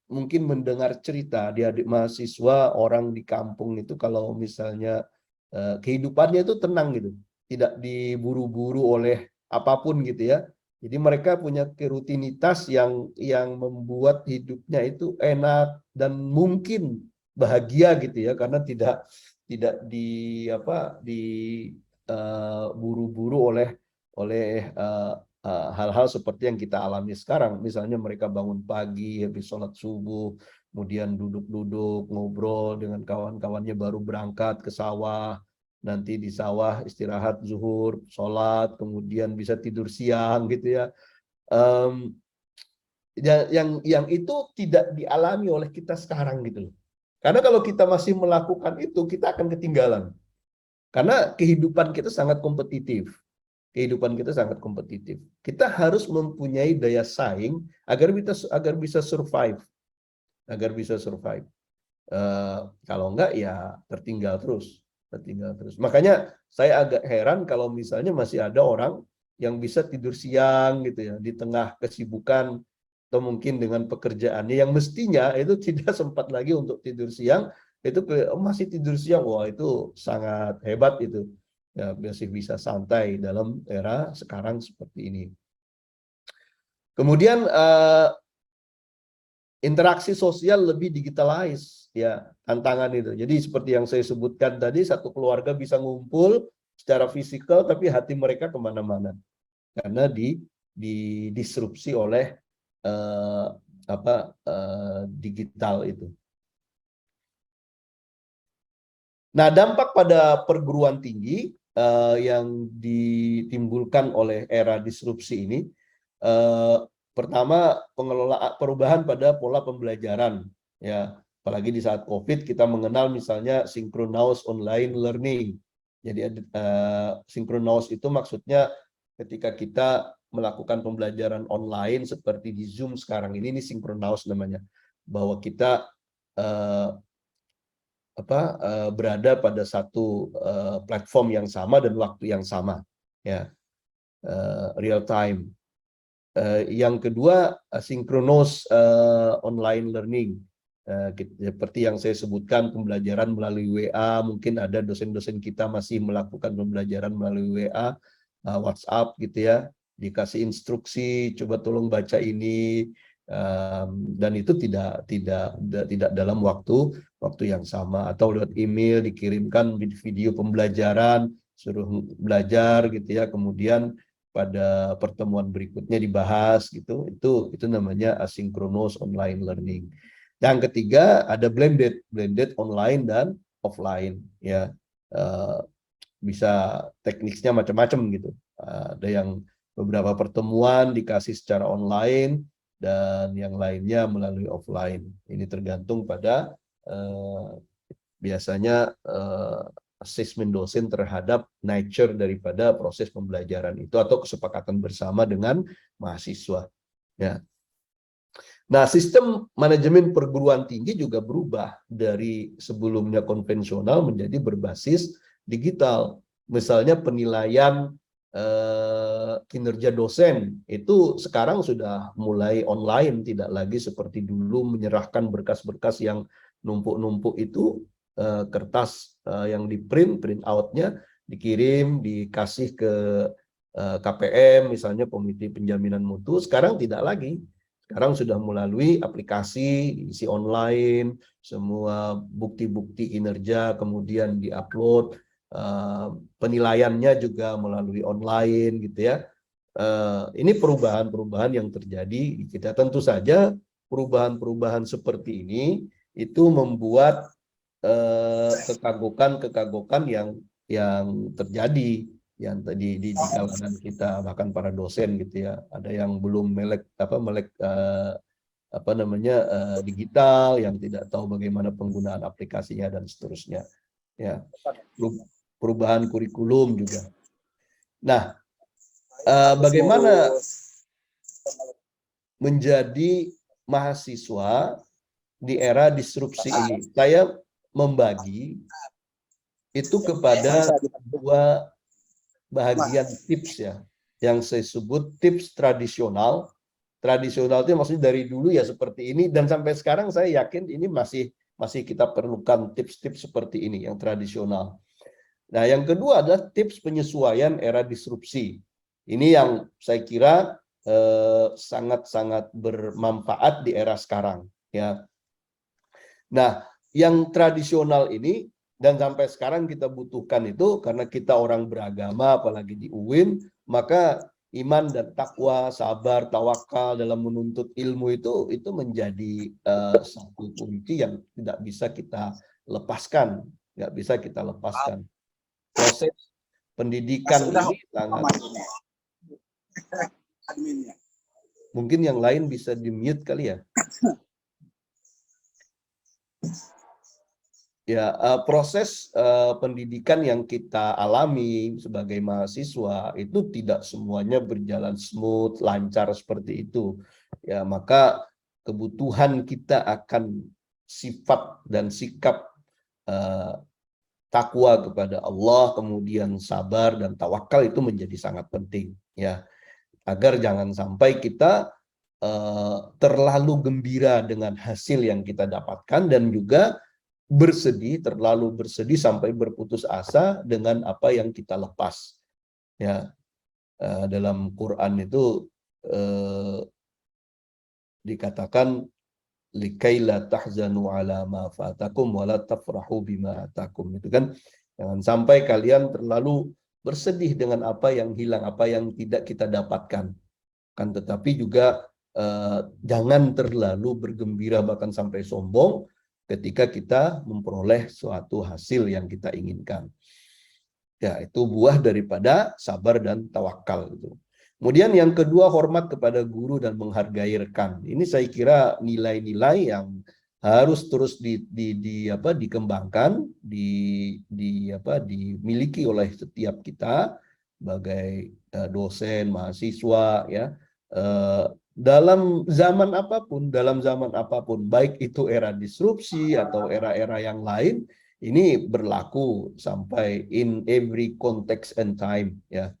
mungkin mendengar cerita di adik mahasiswa orang di kampung itu, kalau misalnya kehidupannya itu tenang gitu, tidak diburu-buru oleh apapun gitu ya. Jadi mereka punya rutinitas yang membuat hidupnya itu enak dan mungkin bahagia gitu ya, karena tidak buru-buru oleh oleh hal-hal seperti yang kita alami sekarang. Misalnya mereka bangun pagi, habis sholat subuh, kemudian duduk-duduk, ngobrol dengan kawan-kawannya, baru berangkat ke sawah, nanti di sawah istirahat zuhur, sholat, kemudian bisa tidur siang gitu ya. Em, yang itu tidak dialami oleh kita sekarang gitu loh. Karena kalau kita masih melakukan itu, kita akan ketinggalan. Karena kehidupan kita sangat kompetitif. Kehidupan kita sangat kompetitif. Kita harus mempunyai daya saing agar bisa survive, agar bisa survive. Kalau enggak ya tertinggal terus. Makanya saya agak heran kalau misalnya masih ada orang yang bisa tidur siang gitu ya di tengah kesibukan atau mungkin dengan pekerjaannya yang mestinya itu tidak sempat lagi untuk tidur siang, itu masih tidur siang. Wah, itu sangat hebat itu. Ya, masih bisa santai dalam era sekarang seperti ini. Kemudian interaksi sosial lebih digitalize, ya, tantangan itu. Jadi seperti yang saya sebutkan tadi, satu keluarga bisa ngumpul secara fisikal tapi hati mereka kemana-mana karena didisrupsi oleh digital itu. Nah, dampak pada perguruan tinggi yang ditimbulkan oleh era disrupsi ini, pertama, perubahan pada pola pembelajaran, ya, apalagi di saat COVID kita mengenal misalnya synchronous online learning. Jadi synchronous itu maksudnya ketika kita melakukan pembelajaran online seperti di Zoom sekarang ini synchronous namanya, bahwa kita berada pada satu platform yang sama dan waktu yang sama, ya, real time. Yang kedua, synchronous online learning. Seperti yang saya sebutkan, pembelajaran melalui WA, mungkin ada dosen-dosen kita masih melakukan pembelajaran melalui WA, WhatsApp gitu ya, dikasih instruksi, coba tolong baca ini, dan itu tidak dalam waktu yang sama, atau lewat email dikirimkan video pembelajaran, suruh belajar gitu ya, kemudian pada pertemuan berikutnya dibahas gitu. Itu namanya asynchronous online learning. Yang ketiga ada blended online dan offline, ya. Bisa tekniknya macam-macam gitu. Ada yang beberapa pertemuan dikasih secara online dan yang lainnya melalui offline. Ini tergantung pada biasanya asesmen dosen terhadap nature daripada proses pembelajaran itu atau kesepakatan bersama dengan mahasiswa, ya. Nah, sistem manajemen perguruan tinggi juga berubah dari sebelumnya konvensional menjadi berbasis digital. Misalnya penilaian kinerja dosen itu sekarang sudah mulai online, tidak lagi seperti dulu menyerahkan berkas-berkas yang numpuk-numpuk itu, kertas yang di print outnya dikirim, dikasih ke KPM misalnya, Komite Penjaminan Mutu. Sekarang tidak lagi. Sekarang sudah melalui aplikasi, diisi online, semua bukti-bukti kinerja kemudian diupload, penilaiannya juga melalui online gitu ya. Ini perubahan-perubahan yang terjadi di kita. Tentu saja perubahan-perubahan seperti ini itu membuat kekagokan yang terjadi yang tadi di kalangan kita, bahkan para dosen gitu ya. Ada yang belum melek digital, yang tidak tahu bagaimana penggunaan aplikasinya dan seterusnya, ya. Perubahan kurikulum juga. Nah, bagaimana menjadi mahasiswa di era disrupsi ini? Saya membagi itu kepada dua bahagian tips, ya, yang saya sebut tips tradisional. Tradisional itu maksudnya dari dulu ya seperti ini, dan sampai sekarang saya yakin ini masih kita perlukan tips-tips seperti ini yang tradisional. Nah, yang kedua adalah tips penyesuaian era disrupsi. Ini yang saya kira sangat-sangat bermanfaat di era sekarang, ya. Nah, yang tradisional ini dan sampai sekarang kita butuhkan itu karena kita orang beragama, apalagi di UIN, maka iman dan takwa, sabar, tawakal dalam menuntut ilmu itu menjadi satu kunci yang tidak bisa kita lepaskan, nggak bisa kita lepaskan. Proses pendidikan ini sangat. Mungkin yang lain bisa di-mute kali ya. Ya, proses pendidikan yang kita alami sebagai mahasiswa itu tidak semuanya berjalan smooth, lancar seperti itu. Ya, maka kebutuhan kita akan sifat dan sikap takwa kepada Allah, kemudian sabar dan tawakal itu menjadi sangat penting. Ya, agar jangan sampai kita terlalu gembira dengan hasil yang kita dapatkan dan juga terlalu bersedih sampai berputus asa dengan apa yang kita lepas. Ya, dalam Quran itu dikatakan likaila tahzanu ala ma fatakum wala tafrahu bima atakum. Itu kan, jangan sampai kalian terlalu bersedih dengan apa yang hilang, apa yang tidak kita dapatkan. Kan tetapi juga jangan terlalu bergembira bahkan sampai sombong ketika kita memperoleh suatu hasil yang kita inginkan. Ya, itu buah daripada sabar dan tawakal itu. Kemudian yang kedua, hormat kepada guru dan menghargai rekan. Ini saya kira nilai-nilai yang harus terus dikembangkan, dimiliki oleh setiap kita sebagai dosen, mahasiswa, ya. Dalam zaman apapun, baik itu era disrupsi atau era-era yang lain, ini berlaku sampai in every context and time, ya.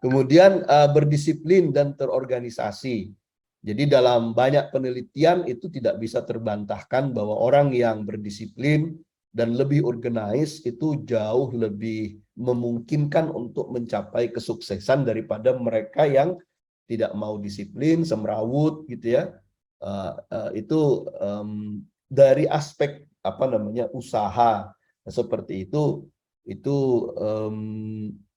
Kemudian berdisiplin dan terorganisasi. Jadi dalam banyak penelitian itu tidak bisa terbantahkan bahwa orang yang berdisiplin dan lebih organize itu jauh lebih memungkinkan untuk mencapai kesuksesan daripada mereka yang tidak mau disiplin, semrawut gitu ya. Itu dari aspek usaha seperti itu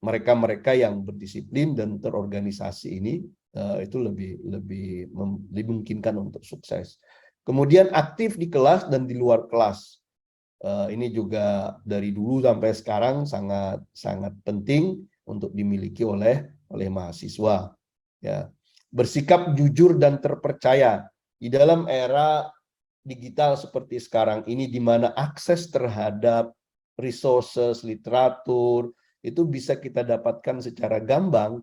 mereka-mereka yang berdisiplin dan terorganisasi ini itu lebih dimungkinkan untuk sukses. Kemudian aktif di kelas dan di luar kelas. Ini juga dari dulu sampai sekarang sangat sangat penting untuk dimiliki oleh mahasiswa. Ya, bersikap jujur dan terpercaya di dalam era digital seperti sekarang ini, di mana akses terhadap resources, literatur itu bisa kita dapatkan secara gampang,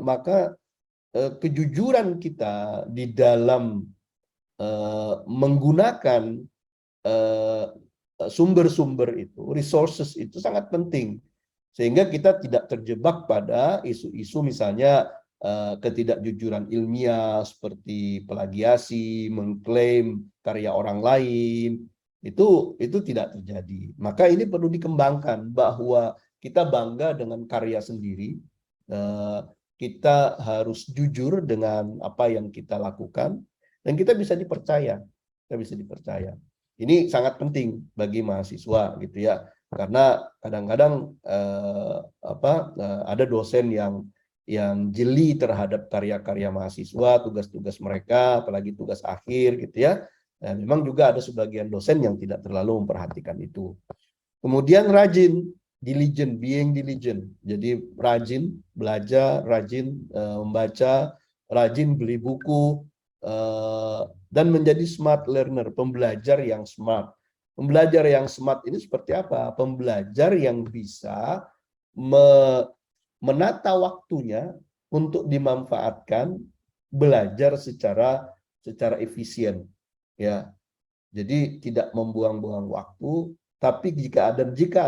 maka kejujuran kita di dalam menggunakan sumber-sumber itu, resources itu sangat penting, sehingga kita tidak terjebak pada isu-isu misalnya ketidakjujuran ilmiah seperti plagiasi, mengklaim karya orang lain, itu tidak terjadi. Maka ini perlu dikembangkan bahwa kita bangga dengan karya sendiri, kita harus jujur dengan apa yang kita lakukan, dan kita bisa dipercaya. Ini sangat penting bagi mahasiswa gitu ya, karena kadang-kadang ada dosen yang jeli terhadap karya-karya mahasiswa, tugas-tugas mereka, apalagi tugas akhir gitu ya. Dan memang juga ada sebagian dosen yang tidak terlalu memperhatikan itu. Kemudian rajin, being diligent. Jadi rajin belajar, rajin membaca, rajin beli buku, dan menjadi smart learner, pembelajar yang smart. Pembelajar yang smart ini seperti apa? Pembelajar yang bisa menata waktunya untuk dimanfaatkan belajar secara efisien, ya. Jadi tidak membuang-buang waktu, tapi jika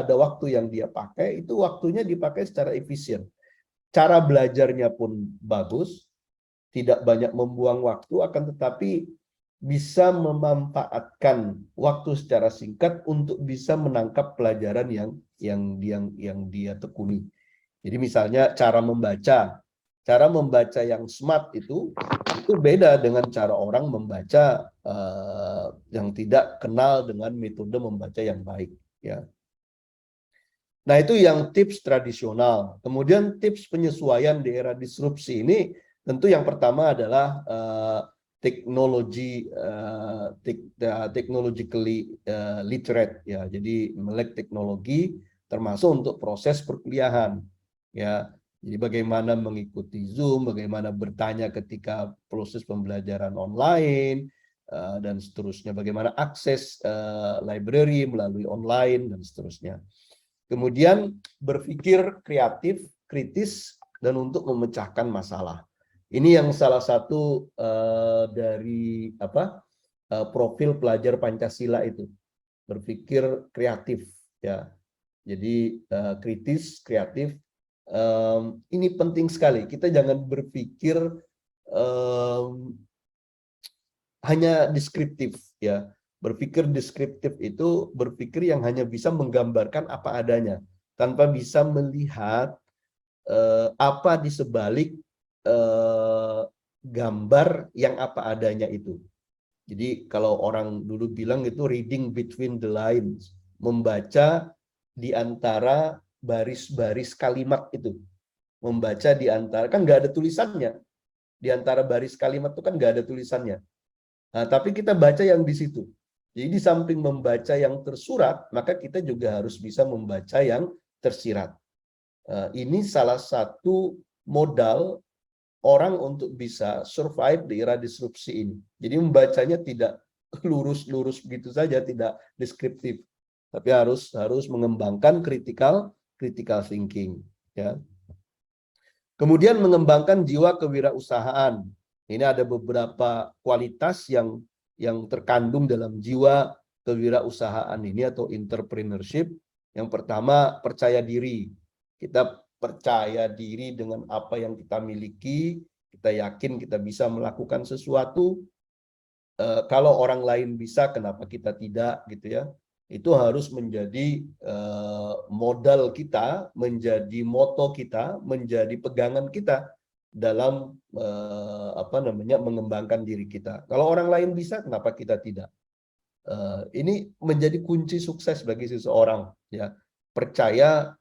ada waktu yang dia pakai, itu waktunya dipakai secara efisien. Cara belajarnya pun bagus, tidak banyak membuang waktu, akan tetapi bisa memanfaatkan waktu secara singkat untuk bisa menangkap pelajaran yang dia tekuni. Jadi misalnya cara membaca yang smart itu beda dengan cara orang membaca yang tidak kenal dengan metode membaca yang baik, ya. Nah, itu yang tips tradisional. Kemudian tips penyesuaian di era disrupsi ini tentu yang pertama adalah teknologi technologically literate ya. Jadi melek teknologi termasuk untuk proses perkuliahan ya. Jadi bagaimana mengikuti Zoom, bagaimana bertanya ketika proses pembelajaran online dan seterusnya, bagaimana akses library melalui online dan seterusnya. Kemudian berpikir kreatif, kritis, dan untuk memecahkan masalah. Ini yang salah satu dari profil pelajar Pancasila itu, berpikir kreatif ya. Jadi kritis, kreatif. Ini penting sekali. Kita jangan berpikir hanya deskriptif ya. Berpikir deskriptif itu berpikir yang hanya bisa menggambarkan apa adanya tanpa bisa melihat apa di sebalik gambar yang apa adanya itu. Jadi kalau orang dulu bilang itu reading between the lines, membaca di antara baris-baris kalimat itu. Membaca di antara, kan nggak ada tulisannya. Di antara baris kalimat itu kan nggak ada tulisannya. Nah, tapi kita baca yang di situ. Jadi di samping membaca yang tersurat, maka kita juga harus bisa membaca yang tersirat. Ini salah satu modal orang untuk bisa survive di era disrupsi ini. Jadi membacanya tidak lurus-lurus begitu saja, tidak deskriptif, tapi harus mengembangkan critical thinking. Ya. Kemudian mengembangkan jiwa kewirausahaan. Ini ada beberapa kualitas yang terkandung dalam jiwa kewirausahaan ini atau entrepreneurship. Yang pertama, percaya diri. Kita percaya diri dengan apa yang kita miliki, kita yakin kita bisa melakukan sesuatu. Kalau orang lain bisa, kenapa kita tidak, gitu ya. Itu harus menjadi modal kita, menjadi moto kita, menjadi pegangan kita dalam mengembangkan diri kita. Kalau orang lain bisa, kenapa kita tidak? Ini menjadi kunci sukses bagi seseorang, ya. Percaya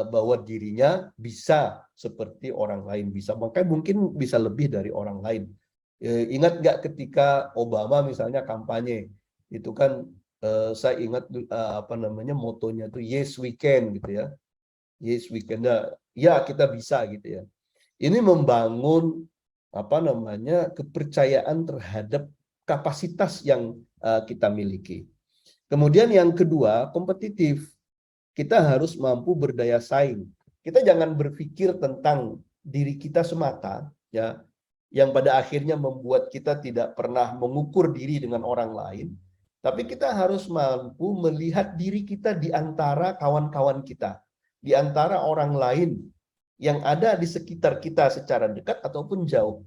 bahwa dirinya bisa seperti orang lain bisa, makanya mungkin bisa lebih dari orang lain. Ingat nggak ketika Obama misalnya kampanye, itu kan saya ingat motonya tuh yes we can gitu ya. Yes we can. Ya kita bisa gitu ya. Ini membangun kepercayaan terhadap kapasitas yang kita miliki. Kemudian yang kedua, kompetitif. Kita harus mampu berdaya saing. Kita jangan berpikir tentang diri kita semata ya, yang pada akhirnya membuat kita tidak pernah mengukur diri dengan orang lain. Tapi kita harus mampu melihat diri kita di antara kawan-kawan kita, di antara orang lain yang ada di sekitar kita secara dekat ataupun jauh.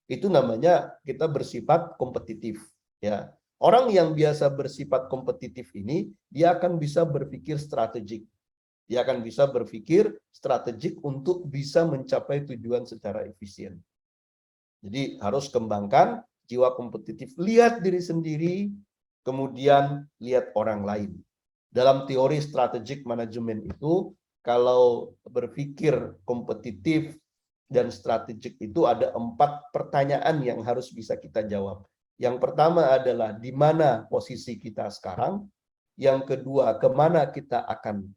Itu namanya kita bersifat kompetitif. Ya, orang yang biasa bersifat kompetitif ini, dia akan bisa berpikir strategik. Dia akan bisa berpikir strategik untuk bisa mencapai tujuan secara efisien. Jadi harus kembangkan jiwa kompetitif. Lihat diri sendiri, kemudian lihat orang lain. Dalam teori strategic management itu, kalau berpikir kompetitif dan strategik itu ada 4 pertanyaan yang harus bisa kita jawab. Yang pertama adalah di mana posisi kita sekarang. Yang kedua, kemana kita akan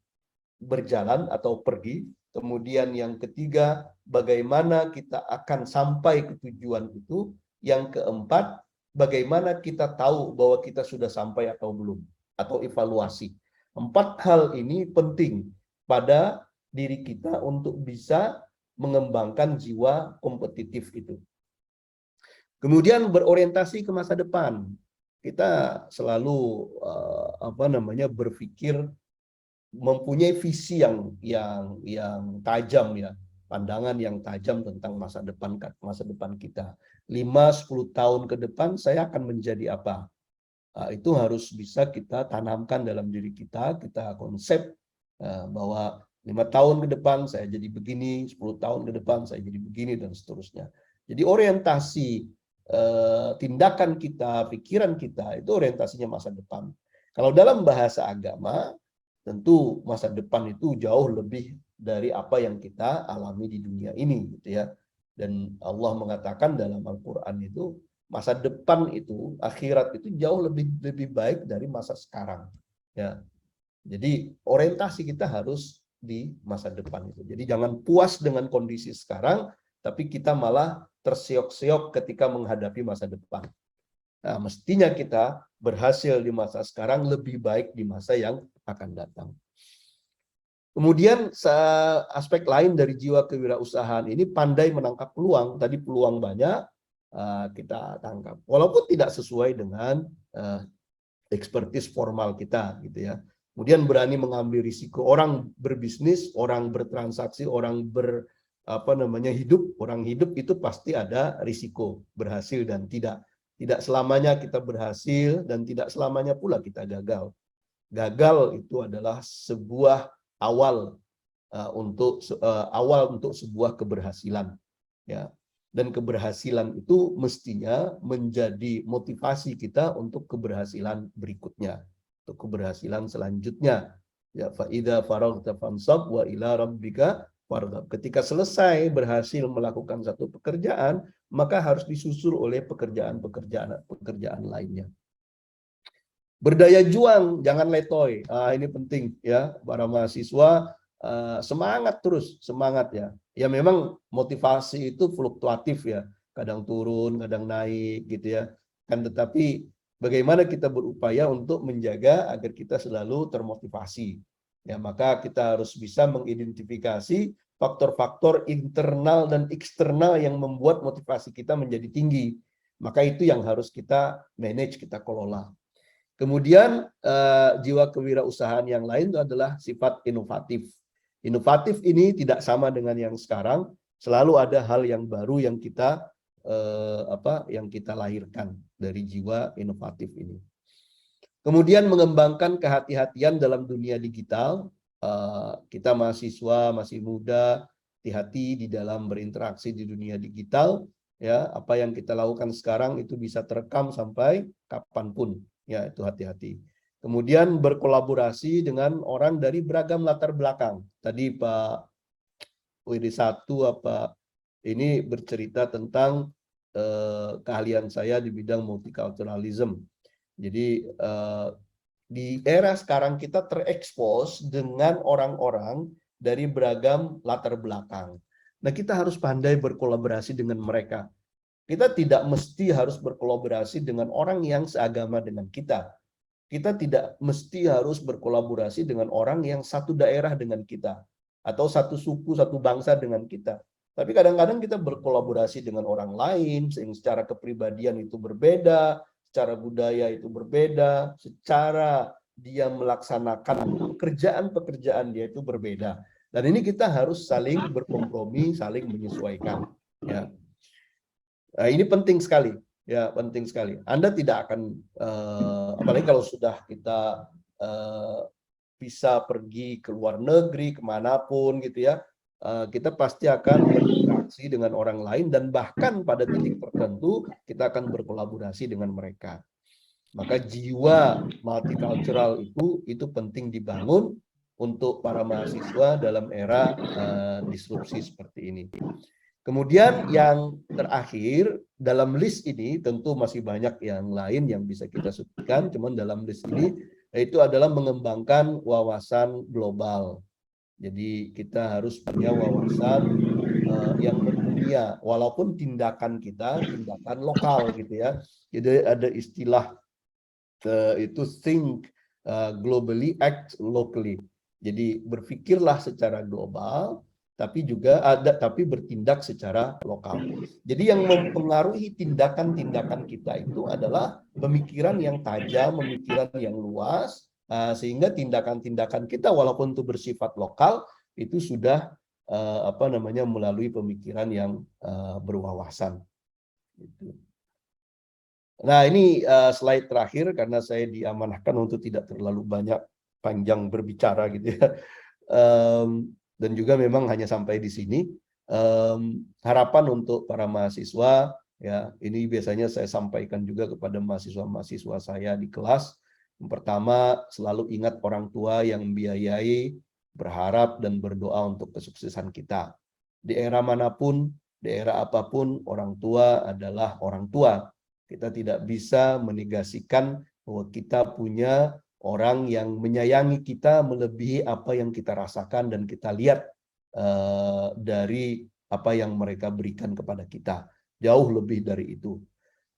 berjalan atau pergi. Kemudian yang ketiga, bagaimana kita akan sampai ke tujuan itu. Yang keempat, bagaimana kita tahu bahwa kita sudah sampai atau belum, atau evaluasi. 4 hal ini penting pada diri kita untuk bisa mengembangkan jiwa kompetitif itu. Kemudian berorientasi ke masa depan. Kita selalu berpikir mempunyai visi yang tajam ya, pandangan yang tajam tentang masa depan kita. 5-10 tahun ke depan saya akan menjadi apa? Itu harus bisa kita tanamkan dalam diri kita konsep bahwa 5 tahun ke depan saya jadi begini, 10 tahun ke depan saya jadi begini, dan seterusnya. Jadi orientasi tindakan kita, pikiran kita, itu orientasinya masa depan. Kalau dalam bahasa agama, tentu masa depan itu jauh lebih dari apa yang kita alami di dunia ini gitu ya. Dan Allah mengatakan dalam Al-Qur'an itu masa depan itu, akhirat itu jauh lebih lebih baik dari masa sekarang. Ya. Jadi orientasi kita harus di masa depan itu. Jadi jangan puas dengan kondisi sekarang, tapi kita malah tersiok-siok ketika menghadapi masa depan. Nah, mestinya kita berhasil di masa sekarang lebih baik di masa yang akan datang. Kemudian aspek lain dari jiwa kewirausahaan ini pandai menangkap peluang. Tadi peluang banyak kita tangkap. Walaupun tidak sesuai dengan expertise formal kita gitu ya. Kemudian berani mengambil risiko. Orang berbisnis, orang bertransaksi, orang hidup, orang hidup itu pasti ada risiko, berhasil dan tidak. Tidak selamanya kita berhasil dan tidak selamanya pula kita gagal. Gagal itu adalah sebuah awal untuk sebuah keberhasilan, ya. Dan keberhasilan itu mestinya menjadi motivasi kita untuk keberhasilan berikutnya, untuk keberhasilan selanjutnya. Ya, fa idza faraghta fansab wa ila rabbika farghab. Ketika selesai berhasil melakukan satu pekerjaan, maka harus disusul oleh pekerjaan lainnya. Berdaya juang, jangan letoy. Ini penting ya, para mahasiswa semangat terus, semangat ya. Ya memang motivasi itu fluktuatif ya, kadang turun, kadang naik gitu ya. Kan tetapi bagaimana kita berupaya untuk menjaga agar kita selalu termotivasi. Ya, maka kita harus bisa mengidentifikasi faktor-faktor internal dan eksternal yang membuat motivasi kita menjadi tinggi. Maka itu yang harus kita manage, kita kelola. Kemudian jiwa kewirausahaan yang lain itu adalah sifat inovatif. Inovatif ini tidak sama dengan yang sekarang, selalu ada hal yang baru yang kita lahirkan dari jiwa inovatif ini. Kemudian mengembangkan kehati-hatian dalam dunia digital. Kita mahasiswa masih muda, hati-hati di dalam berinteraksi di dunia digital. Ya, apa yang kita lakukan sekarang itu bisa terekam sampai kapanpun. Ya, itu hati-hati. Kemudian berkolaborasi dengan orang dari beragam latar belakang. Tadi Pak WD1 ini bercerita tentang keahlian saya di bidang multiculturalism. Jadi di era sekarang kita terekspos dengan orang-orang dari beragam latar belakang. Nah, kita harus pandai berkolaborasi dengan mereka. Kita tidak mesti harus berkolaborasi dengan orang yang seagama dengan kita. Kita tidak mesti harus berkolaborasi dengan orang yang satu daerah dengan kita, atau satu suku, satu bangsa dengan kita. Tapi kadang-kadang kita berkolaborasi dengan orang lain, sehingga secara kepribadian itu berbeda, secara budaya itu berbeda, secara dia melaksanakan pekerjaan-pekerjaan dia itu berbeda. Dan ini kita harus saling berkompromi, saling menyesuaikan. Ya. Nah, ini penting sekali. Ya, penting sekali. Anda tidak akan, apalagi kalau sudah kita bisa pergi ke luar negeri, kemanapun gitu ya, kita pasti akan berinteraksi dengan orang lain dan bahkan pada titik tertentu kita akan berkolaborasi dengan mereka. Maka jiwa multicultural itu penting dibangun untuk para mahasiswa dalam era disrupsi seperti ini. Kemudian yang terakhir, dalam list ini tentu masih banyak yang lain yang bisa kita sebutkan, cuman dalam list ini itu adalah mengembangkan wawasan global. Jadi kita harus punya wawasan yang mendunia, walaupun tindakan kita tindakan lokal gitu ya. Jadi ada istilah itu think globally, act locally. Jadi berpikirlah secara global, tapi bertindak secara lokal. Jadi yang mempengaruhi tindakan-tindakan kita itu adalah pemikiran yang tajam, pemikiran yang luas, sehingga tindakan-tindakan kita walaupun itu bersifat lokal itu sudah melalui pemikiran yang berwawasan. Nah, ini slide terakhir karena saya diamanahkan untuk tidak terlalu panjang berbicara gitu ya. Dan juga memang hanya sampai di sini. Harapan untuk para mahasiswa ya, ini biasanya saya sampaikan juga kepada mahasiswa-mahasiswa saya di kelas Yang pertama, selalu ingat orang tua yang membiayai, berharap dan berdoa untuk kesuksesan kita. Di era manapun, di era apapun, orang tua adalah orang tua. Kita tidak bisa menegasikan bahwa kita punya orang yang menyayangi kita melebihi apa yang kita rasakan dan kita lihat dari apa yang mereka berikan kepada kita. Jauh lebih dari itu.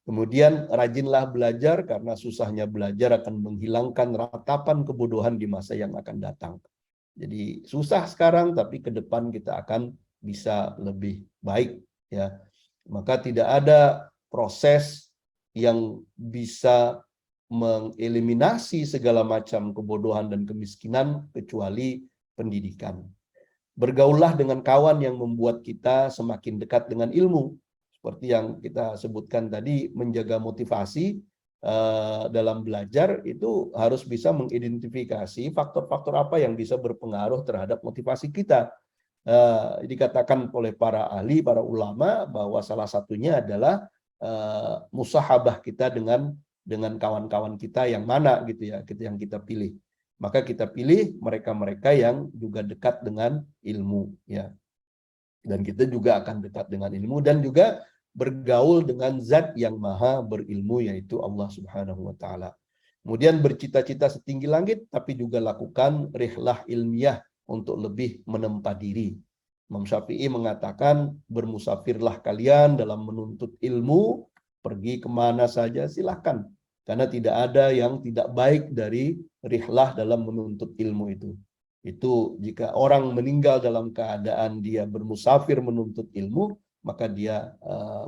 Kemudian rajinlah belajar karena susahnya belajar akan menghilangkan ratapan kebodohan di masa yang akan datang. Jadi susah sekarang tapi ke depan kita akan bisa lebih baik ya. Maka tidak ada proses yang bisa mengeliminasi segala macam kebodohan dan kemiskinan kecuali pendidikan. Bergaullah dengan kawan yang membuat kita semakin dekat dengan ilmu. Seperti yang kita sebutkan tadi, menjaga motivasi dalam belajar itu harus bisa mengidentifikasi faktor-faktor apa yang bisa berpengaruh terhadap motivasi kita. Dikatakan oleh para ahli, para ulama bahwa salah satunya adalah musahabah kita dengan kawan-kawan kita yang mana gitu ya, yang kita pilih. Maka kita pilih mereka-mereka yang juga dekat dengan ilmu ya. Dan kita juga akan dekat dengan ilmu dan juga bergaul dengan zat yang maha berilmu yaitu Allah Subhanahu wa taala. Kemudian bercita-cita setinggi langit tapi juga lakukan rihlah ilmiah untuk lebih menempa diri. Imam Syafi'i mengatakan bermusafirlah kalian dalam menuntut ilmu, pergi kemana saja silahkan. Karena tidak ada yang tidak baik dari rihlah dalam menuntut ilmu itu. Itu jika orang meninggal dalam keadaan dia bermusafir menuntut ilmu, maka dia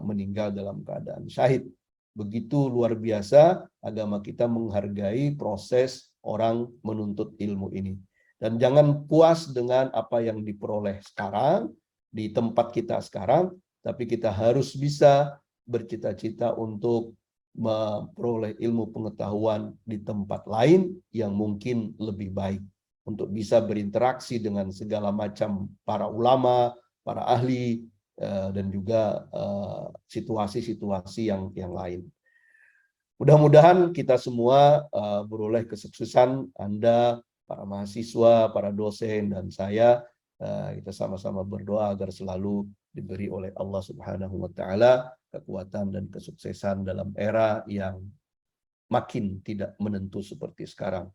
meninggal dalam keadaan syahid. Begitu luar biasa agama kita menghargai proses orang menuntut ilmu ini. Dan jangan puas dengan apa yang diperoleh sekarang, di tempat kita sekarang, tapi kita harus bisa bercita-cita untuk memperoleh ilmu pengetahuan di tempat lain yang mungkin lebih baik. Untuk bisa berinteraksi dengan segala macam para ulama, para ahli, dan juga situasi-situasi yang lain. Mudah-mudahan kita semua beroleh kesuksesan, Anda, para mahasiswa, para dosen, dan saya, kita sama-sama berdoa agar selalu diberi oleh Allah Subhanahu wa taala kekuatan dan kesuksesan dalam era yang makin tidak menentu seperti sekarang.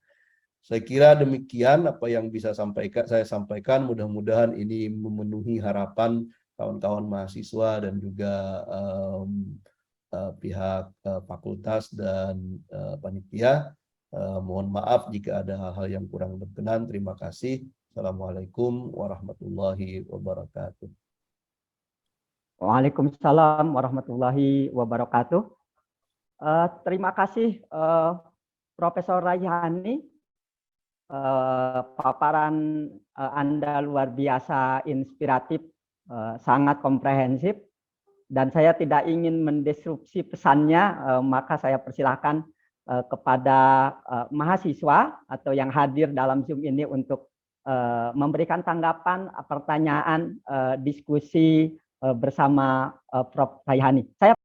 Saya kira demikian apa yang bisa saya sampaikan. Mudah-mudahan ini memenuhi harapan kawan-kawan mahasiswa dan juga pihak fakultas dan panitia. Mohon maaf jika ada hal-hal yang kurang berkenan. Terima kasih. Assalamualaikum warahmatullahi wabarakatuh. Waalaikumsalam warahmatullahi wabarakatuh. Terima kasih Profesor Raihani. Paparan Anda luar biasa inspiratif, sangat komprehensif, dan saya tidak ingin mendisrupsi pesannya, maka saya persilahkan kepada mahasiswa atau yang hadir dalam Zoom ini untuk memberikan tanggapan, pertanyaan, diskusi bersama Prof. Raihani. Saya